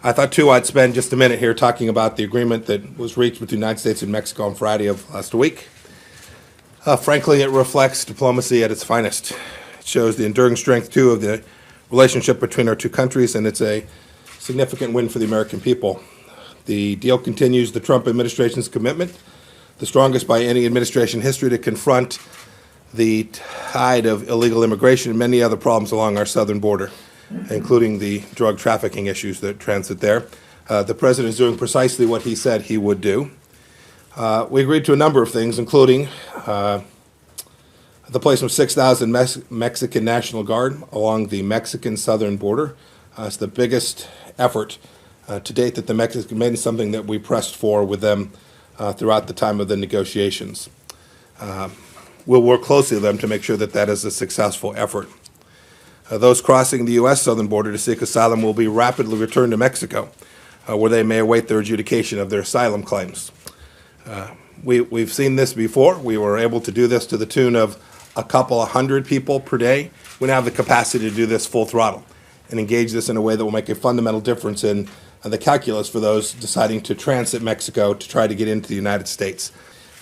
I thought, too, I'd spend just a minute here talking about the agreement that was reached between the United States and Mexico on Friday of last week. Frankly, it reflects diplomacy at its finest. It shows the enduring strength, too, of the relationship between our two countries, and it's a significant win for the American people. The deal continues the Trump administration's commitment, the strongest by any administration in history, to confront the tide of illegal immigration and many other problems along our southern border, including the drug trafficking issues that transit there. The president is doing precisely what he said he would do. We agreed to a number of things, including the placement of 6,000 Mexican National Guard along the Mexican southern border. It's the biggest effort to date that the Mexicans made, and something that we pressed for with them throughout the time of the negotiations. We'll work closely with them to make sure that that is a successful effort. Those crossing the U.S. southern border to seek asylum will be rapidly returned to Mexico, where they may await their adjudication of their asylum claims. We've seen this before. We were able to do this to the tune of a couple of hundred people per day. We now have the capacity to do this full throttle and engage this in a way that will make a fundamental difference in the calculus for those deciding to transit Mexico to try to get into the United States.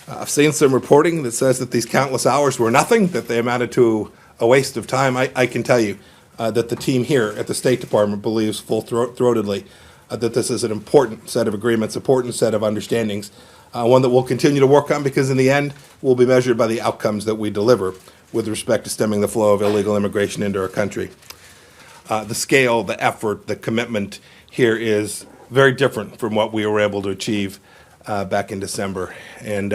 I've seen some reporting that says that these countless hours were nothing, that they amounted to a waste of time. I can tell you that the team here at the State Department believes full-throatedly that this is an important set of agreements, important set of understandings, one that we'll continue to work on, because in the end, we'll be measured by the outcomes that we deliver with respect to stemming the flow of illegal immigration into our country. The scale, the effort, the commitment here is very different from what we were able to achieve back in December, and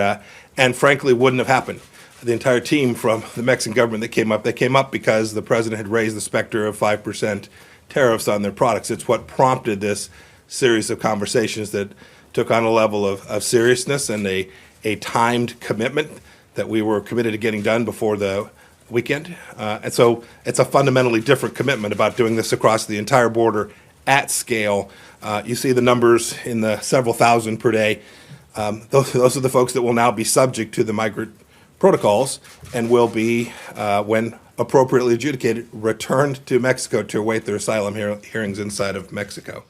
frankly wouldn't have happened. The entire team from the Mexican government that came up because the president had raised the specter of 5% tariffs on their products. It's what prompted this series of conversations that took on a level of seriousness and a timed commitment that we were committed to getting done before the weekend. And so it's a fundamentally different commitment about doing this across the entire border at scale. You see the numbers in the several thousand per day. Those are the folks that will now be subject to the migrant protocols and will be, when appropriately adjudicated, returned to Mexico to await their asylum hearings inside of Mexico.